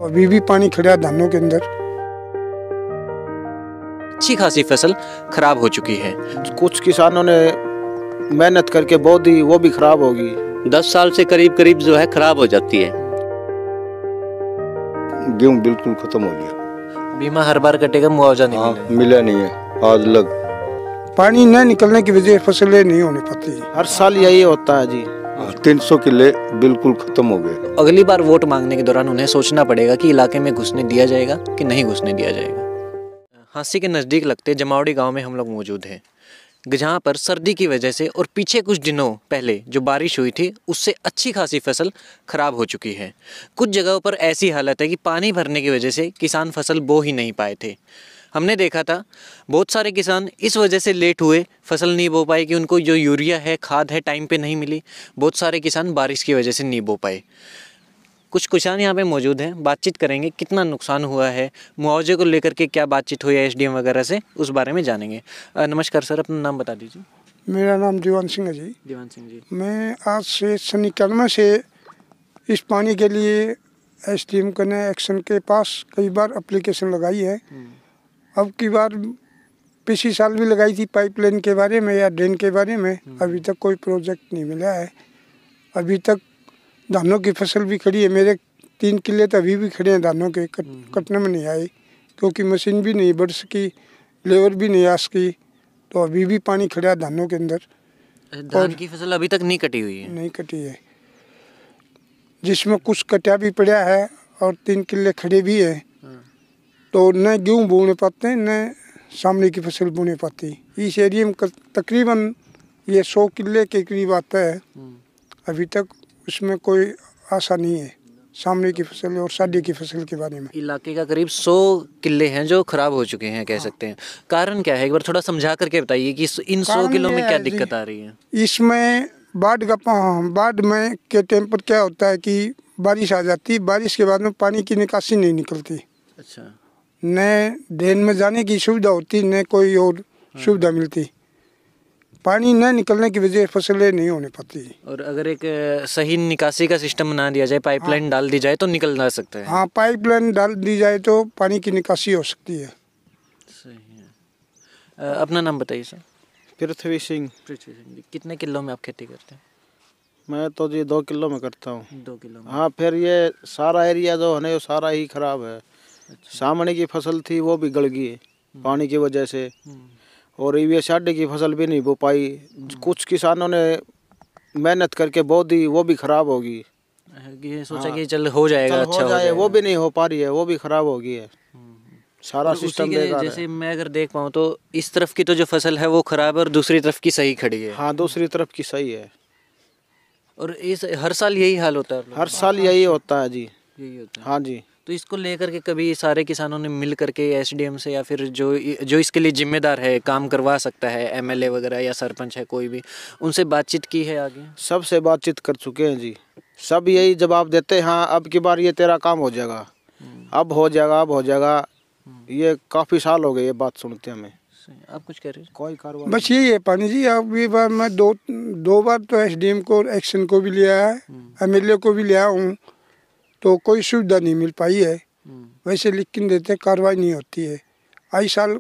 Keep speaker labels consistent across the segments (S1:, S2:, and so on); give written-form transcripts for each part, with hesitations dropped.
S1: अभी भी पानी खड़ा है धानों के अंदर।
S2: अच्छी खासी फसल खराब हो चुकी है।
S3: कुछ किसानों ने मेहनत करके बो दी, वो भी खराब होगी।
S4: 10 साल से करीब करीब जो है खराब हो जाती है।
S5: गेहूं बिल्कुल खत्म हो गया।
S2: बीमा हर बार कटेगा, मुआवजा नहीं
S5: मिला नहीं है आज लग।
S1: पानी न निकलने की वजह से फसलें नहीं होने पाती।
S3: हर साल यही होता है जी।
S5: 300 किले बिल्कुल खत्म हो गए।
S2: अगली बार वोट मांगने के दौरान उन्हें सोचना पड़ेगा कि इलाके में घुसने दिया जाएगा कि नहीं घुसने दिया जाएगा। हांसी के नज़दीक लगते जमावड़ी गांव में हम लोग मौजूद हैं, जहां पर सर्दी की वजह से और पीछे कुछ दिनों पहले जो बारिश हुई थी उससे अच्छी खासी फसल खराब हो चुकी है। कुछ जगहों पर ऐसी हालत है कि पानी भरने की वजह से किसान फसल बो ही नहीं पाए थे। हमने देखा था बहुत सारे किसान इस वजह से लेट हुए, फसल नहीं बो पाए कि उनको जो यूरिया है, खाद है, टाइम पे नहीं मिली। बहुत सारे किसान बारिश की वजह से नहीं बो पाए। कुछ किसान यहाँ पे मौजूद हैं, बातचीत करेंगे कितना नुकसान हुआ है, मुआवजे को लेकर के क्या बातचीत हुई है एसडीएम वगैरह से, उस बारे में जानेंगे। नमस्कार सर, अपना नाम बता दीजिए।
S1: मेरा नाम दीवान सिंह है जी।
S2: दीवान सिंह जी,
S1: मैं आज से सन 91 से इस पानी के लिए एसडीएम कने एक्शन के पास कई बार एप्लीकेशन लगाई है। अब की बार पिछले साल भी लगाई थी पाइपलाइन के बारे में या ड्रेन के बारे में। अभी तक कोई प्रोजेक्ट नहीं मिला है। अभी तक धानों की फसल भी खड़ी है। मेरे 3 किले तो अभी भी खड़े हैं धानों के, कटने में नहीं आए क्योंकि मशीन भी नहीं बढ़ सकी, लेबर भी नहीं आ सकी। तो अभी भी पानी खड़ा है धानों के अंदर।
S2: धान की फसल अभी तक नहीं कटी हुई है?
S1: नहीं कटी है, जिसमें कुछ कटा भी पड़ा है और 3 किले खड़े भी हैं। तो न गेहूँ बोने पाते हैं न सामने की फसल बोने पाती। इस एरिया में तकरीबन ये 100 किले के करीब आता है। अभी तक उसमें कोई आशा नहीं है सामने की फसल और साढ़े की फसल के बारे में।
S2: इलाके का करीब 100 किले हैं जो खराब हो चुके हैं, कह सकते हैं। कारण क्या है, एक बार थोड़ा समझा करके बताइए कि इन 100 किलों में क्या दिक्कत आ रही है?
S1: इसमें बाढ़ में के टाइम पर क्या होता है कि बारिश आ जाती है, बारिश के बाद में पानी की निकासी नहीं निकलती।
S2: अच्छा।
S1: न ड्रेन में जाने की सुविधा होती, न कोई और सुविधा मिलती। पानी न निकलने की वजह से फसलें नहीं होने पाती।
S2: और अगर एक सही निकासी का सिस्टम बना दिया जाए, पाइपलाइन डाल दी जाए तो निकल जा सकता है।
S1: हाँ, पाइपलाइन डाल दी जाए तो पानी की निकासी हो सकती है।
S2: सही है। अपना नाम बताइए सर।
S3: पृथ्वी सिंह।
S2: पृथ्वी सिंह जी, कितने किलो में आप खेती करते हैं?
S3: मैं तो जी 2 किलो में करता हूँ।
S2: 2 किलो में?
S3: हाँ, फिर ये सारा एरिया जो है ना वो सारा ही खराब है। अच्छा। सामने की फसल थी वो भी गल गई पानी की वजह से, और ये साढ़े की फसल भी नहीं बो पाई। कुछ किसानों ने मेहनत करके बो दी, वो भी खराब होगी।
S2: ये सोचा कि चल हो जाएगा, अच्छा हो जाएगा,
S3: वो भी नहीं हो पा रही है, वो भी खराब हो गई है। सारा सिस्टम बेकार है।
S2: जैसे मैं अगर देख पाऊँ तो इस तरफ की तो जो फसल है वो खराब है और दूसरी तरफ की सही खड़ी है।
S3: हाँ, दूसरी तरफ की सही है।
S2: और इस हर साल यही हाल होता है?
S3: हर साल यही होता है जी।
S2: यही होता है?
S3: हाँ जी।
S2: तो इसको लेकर के कभी सारे किसानों ने मिल करके एसडीएम से या फिर जो इसके लिए जिम्मेदार है, काम करवा सकता है, एमएलए वगैरह या सरपंच है कोई भी, उनसे बातचीत की है आगे?
S3: सबसे बातचीत कर चुके हैं जी। सब यही जवाब देते हैं, हाँ अब की बार ये तेरा काम हो जाएगा, अब हो जाएगा, अब हो जाएगा। ये काफ़ी साल हो गए ये बात सुनते हमें।
S2: आप कुछ कह रहे हैं?
S3: कोई कार्रवाई
S1: बस यही है पानी जी। अब ये बार मैं दो बार तो एसडीएम को एक्शन को भी लिया है, एमएलए को भी लिया हूँ, तो कोई सुविधा नहीं मिल पाई है। वैसे लिख के देते, कार्रवाई नहीं होती है। आई साल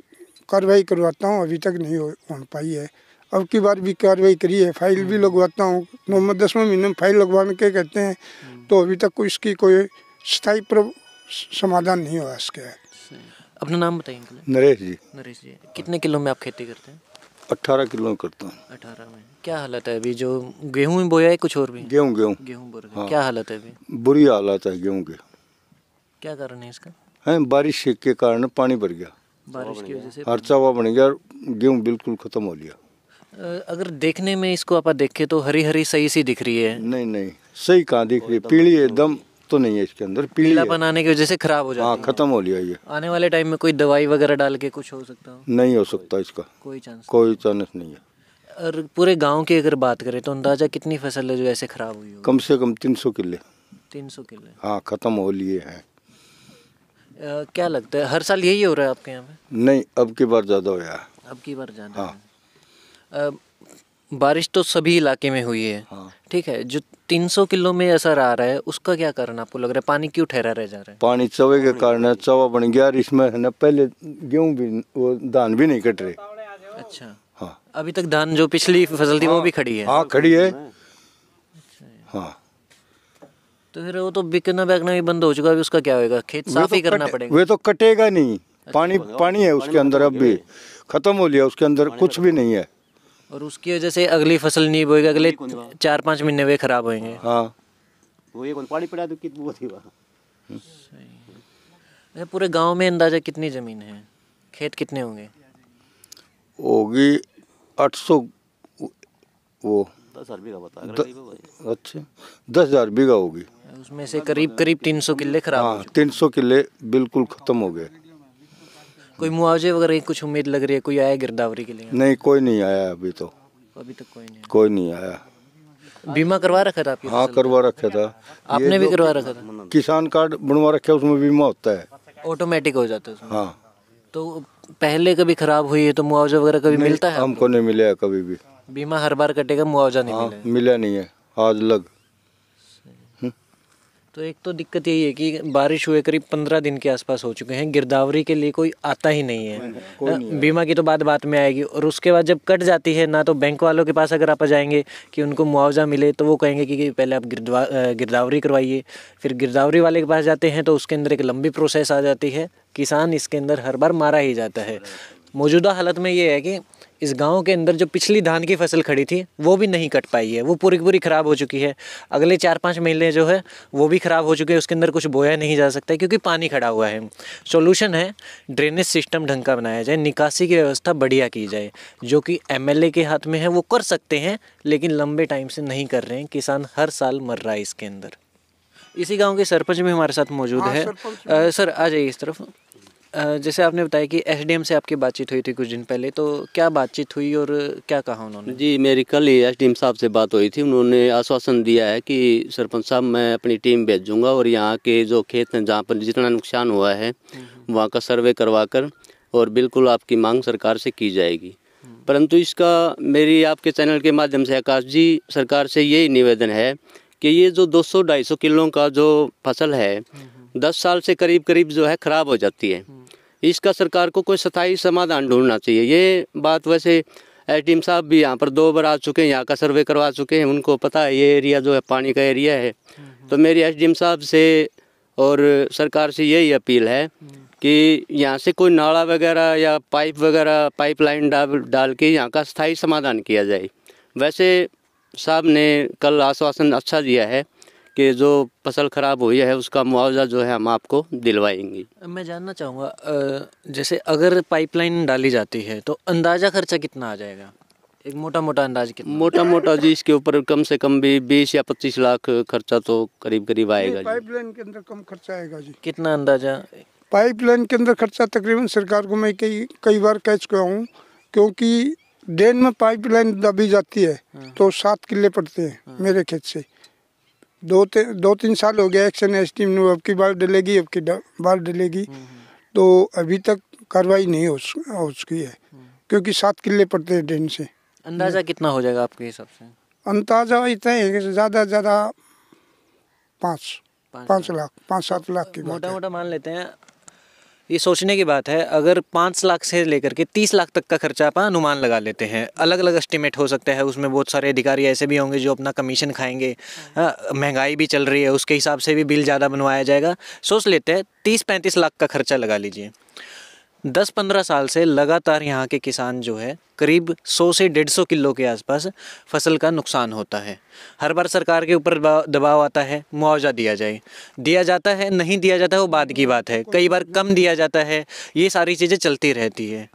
S1: कार्रवाई करवाता हूँ, अभी तक नहीं हो पाई है। अब की बार भी कार्रवाई करी है, फाइल भी लगवाता हूँ। 9-10वें महीने में फाइल लगवाने के कहते हैं, तो अभी तक इसकी कोई स्थायी समाधान नहीं हुआ इसका।
S2: अपना नाम बताइए।
S5: नरेश जी।
S2: नरेश जी, कितने किलो में आप खेती करते हैं?
S5: 18 किलो करता हूँ।
S2: 18 में क्या हालत है अभी? जो गेहूं में बोया है कुछ और भी?
S5: गेहूँ
S2: बोर गया। हाँ। क्या हालत है अभी?
S5: बुरी हालत है गेहूँ के।
S2: क्या कारण है इसका?
S5: है बारिश के कारण पानी भर गया,
S2: बारिश की वजह से
S5: हरचावा बन गया, गेहूँ बिल्कुल खत्म हो लिया।
S2: अगर देखने में इसको आप देखें तो हरी हरी सही सी दिख रही है।
S5: नहीं सही कहाँ दिख रही है, पीली एकदम तो नहीं है इसके अंदर।
S2: पीला बनाने की वजह से खराब हो जाती है।
S5: हाँ, खत्म हो लिया ये।
S2: आने वाले टाइम में कोई दवाई वगैरह डाल के कुछ हो सकता हो?
S5: नहीं हो सकता इसका,
S2: कोई चांस
S5: नहीं है।
S2: और पूरे गांव की अगर बात करें तो अंदाजा कितनी फसल है जो ऐसे खराब हुई होगी?
S5: कम से कम 300 किले।
S2: 300 किले?
S5: हाँ, खत्म हो लिए हैं।
S2: क्या लगता है हर साल यही हो रहा है आपके यहाँ पे?
S5: नहीं, अब की बार ज़्यादा हो गया।
S2: अब की बार ज़्यादा?
S5: हाँ।
S2: है। बारिश तो सभी इलाके में हुई है,
S5: हाँ।
S2: ठीक है। जो 300 किलो में असर आ रहा है उसका क्या कारण आपको लग रहा है? पानी क्यों ठहरा रह जा रहा है?
S5: पानी चवे के कारण है, चवा बन गया और इसमें है ना पहले गेहूं भी वो धान भी नहीं कट रहे।
S2: अच्छा,
S5: हाँ
S2: अभी तक धान जो पिछली फसल थी वो भी खड़ी है?
S5: हाँ खड़ी है। हाँ
S2: तो फिर वो तो बिकना बैकना भी बंद हो चुका है, अभी उसका क्या होगा? खेत साफ ही करना पड़ेगा।
S5: वे तो कटेगा नहीं, पानी पानी है उसके अंदर, अब भी खत्म हो लिया, उसके अंदर कुछ भी नहीं है।
S2: और उसकी वजह से अगली फसल नहीं बोएगा, अगले 4-5 महीने वे खराब होंगे।
S5: हाँ
S4: पानी पड़ा तो कितनी वो थी
S2: अच्छा, पूरे गांव में अंदाजा कितनी जमीन है, खेत कितने होंगे?
S5: होगी 800, वो
S4: 10,000 बीघा बता
S5: अच्छा 10,000 बीघा होगी।
S2: उसमें से करीब 300 किले खराब हो
S5: हाँ 300 किले बिल्कुल खत्म हो गए।
S2: कोई मुआवजे वगैरह की कुछ उम्मीद लग रही है? कोई आया गिरदावरी के लिए?
S5: नहीं कोई नहीं आया अभी तो,
S2: अभी तक कोई नहीं
S5: कोई नहीं आया।
S2: आया। बीमा करवा रखा था आपकी?
S5: हाँ करवा रखा था।
S2: आपने भी करवा रखा था?
S5: किसान कार्ड बनवा रखा, उसमें बीमा होता है,
S2: ऑटोमेटिक हो जाता है उसमें?
S5: हाँ।
S2: तो पहले कभी खराब हुई है तो मुआवजा वगैरह कभी मिलता है?
S5: हमको नहीं मिला कभी भी।
S2: बीमा हर बार कटेगा, मुआवजा नहीं
S5: हाँ
S2: मिलेगा?
S5: मिला नहीं है आज लग।
S2: तो एक तो दिक्कत यही है कि बारिश हुए करीब 15 दिन के आसपास हो चुके हैं, गिरदावरी के लिए कोई आता ही नहीं है। बीमा की तो बात में आएगी, और उसके बाद जब कट जाती है ना, तो बैंक वालों के पास अगर आप जाएंगे कि उनको मुआवजा मिले तो वो कहेंगे कि पहले आप गिरदावरी करवाइए। फिर गिरदावरी वाले के पास जाते हैं तो उसके अंदर एक लंबी प्रोसेस आ जाती है, किसान इसके अंदर हर बार मारा ही जाता है। मौजूदा हालत में ये है कि इस गांव के अंदर जो पिछली धान की फसल खड़ी थी वो भी नहीं कट पाई है, वो पूरी पूरी ख़राब हो चुकी है। अगले 4-5 महीने जो है वो भी ख़राब हो चुके हैं, उसके अंदर कुछ बोया नहीं जा सकता क्योंकि पानी खड़ा हुआ है। सॉल्यूशन है ड्रेनेज सिस्टम ढंग का बनाया जाए, निकासी की व्यवस्था बढ़िया की जाए, जो कि एमएलए के हाथ में है, वो कर सकते हैं, लेकिन लंबे टाइम से नहीं कर रहे हैं। किसान हर साल मर रहा है इसके अंदर। इसी गाँव के सरपंच भी हमारे साथ मौजूद है। सर आ जाइए इस तरफ। जैसे आपने बताया कि एसडीएम से आपकी बातचीत हुई थी कुछ दिन पहले, तो क्या बातचीत हुई और क्या कहा उन्होंने?
S4: जी, मेरी कल ही एसडीएम साहब से बात हुई थी। उन्होंने आश्वासन दिया है कि सरपंच साहब मैं अपनी टीम भेजूंगा और यहाँ के जो खेत हैं जहाँ पर जितना नुकसान हुआ है वहाँ का सर्वे करवा कर और बिल्कुल आपकी मांग सरकार से की जाएगी। परंतु इसका मेरी आपके चैनल के माध्यम से आकाश जी सरकार से यही निवेदन है कि ये जो 200-250 किलो का जो फसल है 10 साल से करीब जो है ख़राब हो जाती है, इसका सरकार को कोई स्थायी समाधान ढूंढना चाहिए। ये बात वैसे एसडीएम साहब भी यहाँ पर 2 बार आ चुके हैं, यहाँ का सर्वे करवा चुके हैं, उनको पता है ये एरिया जो है पानी का एरिया है। तो मेरी एसडीएम साहब से और सरकार से यही अपील है कि यहाँ से कोई नाला वगैरह या पाइपलाइन डाल के यहाँ का स्थायी समाधान किया जाए। वैसे साहब ने कल आश्वासन अच्छा दिया है कि जो फसल ख़राब हुई है उसका मुआवजा जो है हम आपको दिलवाएंगे।
S2: मैं जानना चाहूँगा, जैसे अगर पाइपलाइन डाली जाती है तो अंदाज़ा खर्चा कितना आ जाएगा? एक मोटा अंदाज कितना?
S4: मोटा जी इसके ऊपर कम से कम भी 20 या 25 लाख खर्चा तो करीब आएगा।
S1: पाइपलाइन के अंदर कम खर्चा आएगा जी।
S2: कितना अंदाजा?
S1: पाइपलाइन के अंदर खर्चा तकरीबन सरकार को मैं कई बार कह चुका हूँ, क्योंकि ड्रेन में पाइपलाइन दबी जाती है तो 7 किले पड़ते हैं मेरे खेत से। 2-3 साल हो गया एक्शन एसडीएम ने, अब की बार डलेगी, अब की बार डलेगी, तो अभी तक कार्रवाई नहीं हो चुकी है क्योंकि 7 किले पड़ते हैं ड्रेन से।
S2: अंदाजा कितना हो जाएगा आपके हिसाब से?
S1: अंदाजा इतना है कि ज़्यादा से ज़्यादा 5 लाख 5-7 लाख की बात है।
S2: मोटा मान लेते हैं। ये सोचने की बात है, अगर 5 लाख से लेकर के 30 लाख तक का खर्चा आप अनुमान लगा लेते हैं, अलग अलग एस्टिमेट हो सकता है, उसमें बहुत सारे अधिकारी ऐसे भी होंगे जो अपना कमीशन खाएंगे, महंगाई भी चल रही है उसके हिसाब से भी बिल ज़्यादा बनवाया जाएगा। सोच लेते हैं 30-35 लाख का खर्चा लगा लीजिए। 10-15 साल से लगातार यहाँ के किसान जो है करीब 100 से 150 किलो के आसपास फसल का नुकसान होता है। हर बार सरकार के ऊपर दबाव आता है, मुआवजा दिया जाता है, नहीं दिया जाता है वो बाद की बात है, कई बार कम दिया जाता है, ये सारी चीज़ें चलती रहती है।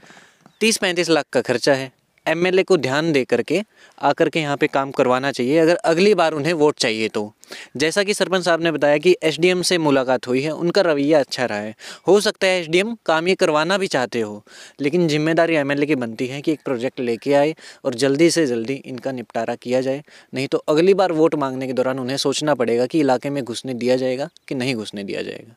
S2: 30-35 लाख का खर्चा है। एमएलए को ध्यान दे करके आकर के यहाँ पे काम करवाना चाहिए अगर अगली बार उन्हें वोट चाहिए तो। जैसा कि सरपंच साहब ने बताया कि एसडीएम से मुलाकात हुई है, उनका रवैया अच्छा रहा है। हो सकता है एसडीएम काम ये करवाना भी चाहते हो, लेकिन जिम्मेदारी एमएलए की बनती है कि एक प्रोजेक्ट लेके आए और जल्दी से जल्दी इनका निपटारा किया जाए, नहीं तो अगली बार वोट मांगने के दौरान उन्हें सोचना पड़ेगा कि इलाके में घुसने दिया जाएगा कि नहीं घुसने दिया जाएगा।